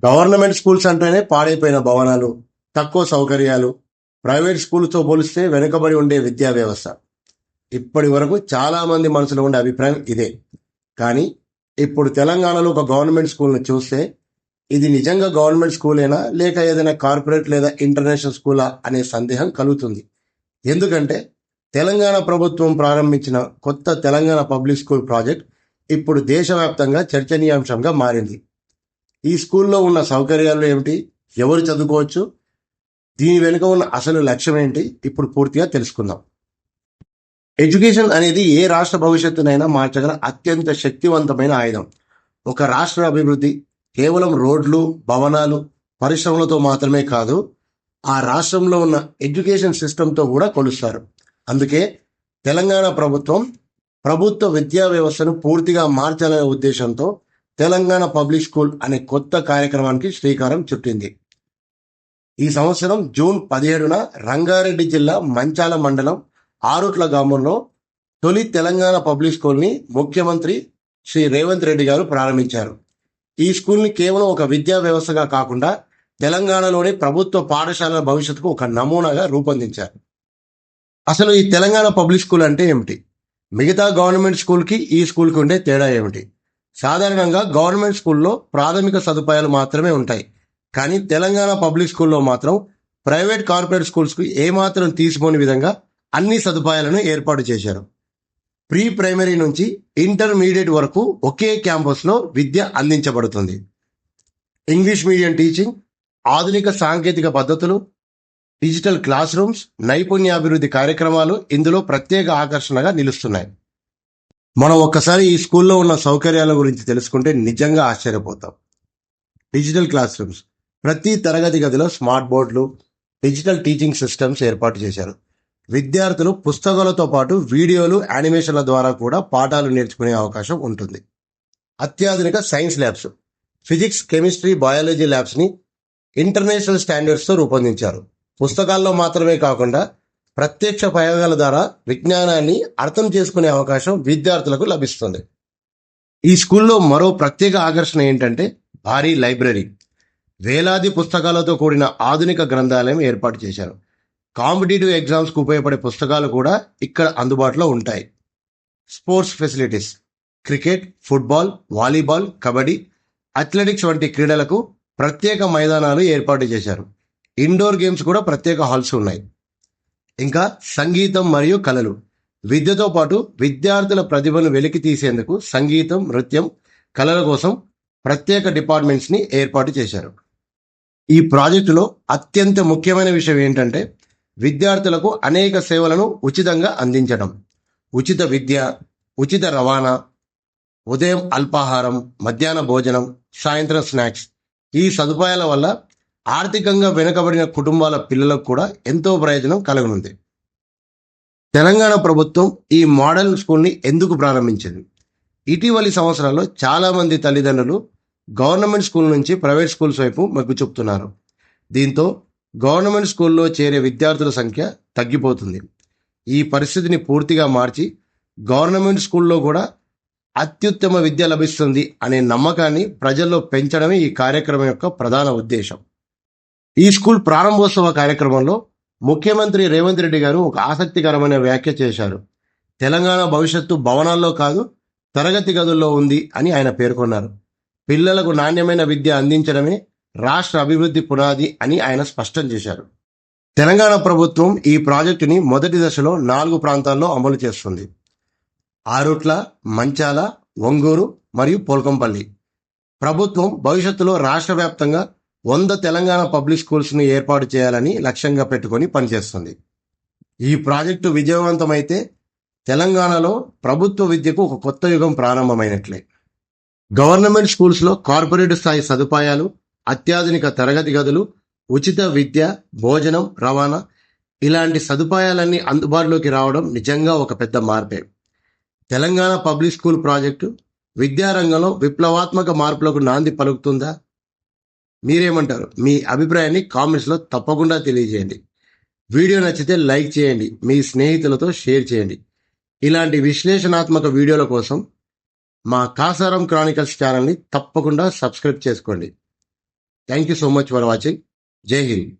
Government schools అంటేనే పాడైపోయిన భవనాలు, తక్కువ సౌకర్యాలు, ప్రైవేట్ స్కూల్తో పోలిస్తే వెనుకబడి ఉండే విద్యా వ్యవస్థ. ఇప్పటి వరకు చాలా మంది మనసులో ఉండే అభిప్రాయం ఇదే. కానీ ఇప్పుడు తెలంగాణలో ఒక గవర్నమెంట్ స్కూల్ని చూస్తే ఇది నిజంగా గవర్నమెంట్ స్కూలేనా లేక ఏదైనా కార్పొరేట్ లేదా ఇంటర్నేషనల్ స్కూలా అనే సందేహం కలుగుతుంది. ఎందుకంటే తెలంగాణ ప్రభుత్వం ప్రారంభించిన కొత్త తెలంగాణ పబ్లిక్ స్కూల్ ప్రాజెక్ట్ ఇప్పుడు దేశవ్యాప్తంగా చర్చనీయాంశంగా మారింది. ఈ స్కూల్లో ఉన్న సౌకర్యాలు ఏమిటి, ఎవరు చదువుకోవచ్చు, దీని వెనుక ఉన్న అసలు లక్ష్యం ఏంటి, ఇప్పుడు పూర్తిగా తెలుసుకుందాం. ఎడ్యుకేషన్ అనేది ఏ రాష్ట్ర భవిష్యత్తునైనా మార్చగల అత్యంత శక్తివంతమైన ఆయుధం. ఒక రాష్ట్ర అభివృద్ధి కేవలం రోడ్లు, భవనాలు, పరిశ్రమలతో మాత్రమే కాదు, ఆ రాష్ట్రంలో ఉన్న ఎడ్యుకేషన్ సిస్టంతో కూడా కొలుస్తారు. అందుకే తెలంగాణ ప్రభుత్వ విద్యా వ్యవస్థను పూర్తిగా మార్చాలనే ఉద్దేశంతో తెలంగాణ పబ్లిక్ స్కూల్ అనే కొత్త కార్యక్రమానికి శ్రీకారం చుట్టింది. ఈ సంవత్సరం జూన్ 17న రంగారెడ్డి జిల్లా మంచాల మండలం ఆరుట్ల గ్రామంలో తొలి తెలంగాణ పబ్లిక్ స్కూల్ని ముఖ్యమంత్రి శ్రీ రేవంత్ రెడ్డి గారు ప్రారంభించారు. ఈ స్కూల్ని కేవలం ఒక విద్యా వ్యవస్థగా కాకుండా తెలంగాణలోని ప్రభుత్వ పాఠశాలల భవిష్యత్తుకు ఒక నమూనాగా రూపొందించారు. అసలు ఈ తెలంగాణ పబ్లిక్ స్కూల్ అంటే ఏమిటి, మిగతా గవర్నమెంట్ స్కూల్కి ఈ స్కూల్కి ఉండే తేడా ఏమిటి? సాధారణంగా గవర్నమెంట్ స్కూల్లో ప్రాథమిక సదుపాయాలు మాత్రమే ఉంటాయి. కానీ తెలంగాణ పబ్లిక్ స్కూల్లో మాత్రం ప్రైవేట్ కార్పొరేట్ స్కూల్స్కు ఏమాత్రం తీసిపోని విధంగా అన్ని సదుపాయాలను ఏర్పాటు చేశారు. ప్రీ ప్రైమరీ నుంచి ఇంటర్మీడియట్ వరకు ఒకే క్యాంపస్లో విద్య అందించబడుతుంది. ఇంగ్లీష్ మీడియం టీచింగ్, ఆధునిక సాంకేతిక పద్ధతులు, డిజిటల్ క్లాస్ రూమ్స్, నైపుణ్యాభివృద్ధి కార్యక్రమాలు ఇందులో ప్రత్యేక ఆకర్షణగా నిలుస్తున్నాయి. మనం ఒక్కసారి ఈ స్కూల్లో ఉన్న సౌకర్యాల గురించి తెలుసుకుంటే నిజంగా ఆశ్చర్యపోతాం. డిజిటల్ క్లాస్ రూమ్స్, ప్రతి తరగతి గదిలో స్మార్ట్ బోర్డులు, డిజిటల్ టీచింగ్ సిస్టమ్స్ ఏర్పాటు చేశారు. విద్యార్థులు పుస్తకాలతో పాటు వీడియోలు, యానిమేషన్ల ద్వారా కూడా పాఠాలు నేర్చుకునే అవకాశం ఉంటుంది. అత్యాధునిక science labs, physics, chemistry, biology ల్యాబ్స్ని ఇంటర్నేషనల్ స్టాండర్డ్స్తో రూపొందించారు. పుస్తకాల్లో మాత్రమే కాకుండా ప్రత్యక్ష ప్రయోగాల ద్వారా విజ్ఞానాన్ని అర్థం చేసుకునే అవకాశం విద్యార్థులకు లభిస్తుంది. ఈ స్కూల్లో మరో ప్రత్యేక ఆకర్షణ ఏంటంటే భారీ లైబ్రరీ. వేలాది పుస్తకాలతో కూడిన ఆధునిక గ్రంథాలయం ఏర్పాటు చేశారు. కాంపిటేటివ్ ఎగ్జామ్స్కు ఉపయోగపడే పుస్తకాలు కూడా ఇక్కడ అందుబాటులో ఉంటాయి. Sports facilities, cricket, football, volleyball, kabaddi, athletics వంటి క్రీడలకు ప్రత్యేక మైదానాలు ఏర్పాటు చేశారు. ఇండోర్ గేమ్స్ కూడా ప్రత్యేక హాల్స్ ఉన్నాయి. ఇంకా సంగీతం మరియు కళలు, విద్యతో పాటు విద్యార్థుల ప్రతిభను వెలికి తీసేందుకు సంగీతం, నృత్యం, కళల కోసం ప్రత్యేక డిపార్ట్మెంట్స్ని ఏర్పాటు చేశారు. ఈ ప్రాజెక్టులో అత్యంత ముఖ్యమైన విషయం ఏంటంటే విద్యార్థులకు అనేక సేవలను ఉచితంగా అందించడం. ఉచిత విద్య, ఉచిత రవాణా, ఉదయం అల్పాహారం, మధ్యాహ్న భోజనం, సాయంత్రం స్నాక్స్. ఈ సదుపాయాల వల్ల ఆర్థికంగా వెనుకబడిన కుటుంబాల పిల్లలకు కూడా ఎంతో ప్రయోజనం కలగనుంది. తెలంగాణ ప్రభుత్వం ఈ మోడల్ స్కూల్ని ఎందుకు ప్రారంభించింది? ఇటీవలి సంవత్సరాల్లో చాలామంది తల్లిదండ్రులు గవర్నమెంట్ స్కూల్ నుంచి ప్రైవేట్ స్కూల్స్ వైపు మొగ్గు చూపుతున్నారు. దీంతో గవర్నమెంట్ స్కూల్లో చేరే విద్యార్థుల సంఖ్య తగ్గిపోతుంది. ఈ పరిస్థితిని పూర్తిగా మార్చి గవర్నమెంట్ స్కూల్లో కూడా అత్యుత్తమ విద్య లభిస్తుంది అనే నమ్మకాన్ని ప్రజల్లో పెంచడమే ఈ కార్యక్రమం యొక్క ప్రధాన ఉద్దేశం. ఈ స్కూల్ ప్రారంభోత్సవ కార్యక్రమంలో ముఖ్యమంత్రి రేవంత్ రెడ్డి గారు ఒక ఆసక్తికరమైన వ్యాఖ్య చేశారు. తెలంగాణ భవిష్యత్తు భవనాల్లో కాదు, తరగతి గదుల్లో ఉంది అని ఆయన పేర్కొన్నారు. పిల్లలకు నాణ్యమైన విద్య అందించడమే రాష్ట్ర అభివృద్ధి పునాది అని ఆయన స్పష్టం చేశారు. తెలంగాణ ప్రభుత్వం ఈ ప్రాజెక్టుని మొదటి దశలో 4 ప్రాంతాల్లో అమలు చేస్తుంది. ఆరుట్ల, మంచాల, ఒంగూరు మరియు పోల్కంపల్లి. ప్రభుత్వం భవిష్యత్తులో రాష్ట్ర వ్యాప్తంగా 100 తెలంగాణ పబ్లిక్ స్కూల్స్ని ఏర్పాటు చేయాలని లక్ష్యంగా పెట్టుకొని పనిచేస్తుంది. ఈ ప్రాజెక్టు విజయవంతమైతే తెలంగాణలో ప్రభుత్వ విద్యకు ఒక కొత్త యుగం ప్రారంభమైనట్లే. గవర్నమెంట్ స్కూల్స్లో కార్పొరేట్ స్థాయి సదుపాయాలు, అత్యాధునిక తరగతి గదులు, ఉచిత విద్య, భోజనం, రవాణా ఇలాంటి సదుపాయాలన్నీ అందుబాటులోకి రావడం నిజంగా ఒక పెద్ద మార్పే. తెలంగాణ పబ్లిక్ స్కూల్ ప్రాజెక్టు విద్యారంగంలో విప్లవాత్మక మార్పులకు నాంది పలుకుతుందా? మీరేమంటారు? మీ అభిప్రాయాన్ని కామెంట్స్లో తప్పకుండా తెలియజేయండి. వీడియో నచ్చితే లైక్ చేయండి, మీ స్నేహితులతో షేర్ చేయండి. ఇలాంటి విశ్లేషణాత్మక వీడియోల కోసం మా కాసారం క్రానికల్స్ ఛానల్ని తప్పకుండా సబ్స్క్రైబ్ చేసుకోండి. Thank you so much for watching. జై హింద్.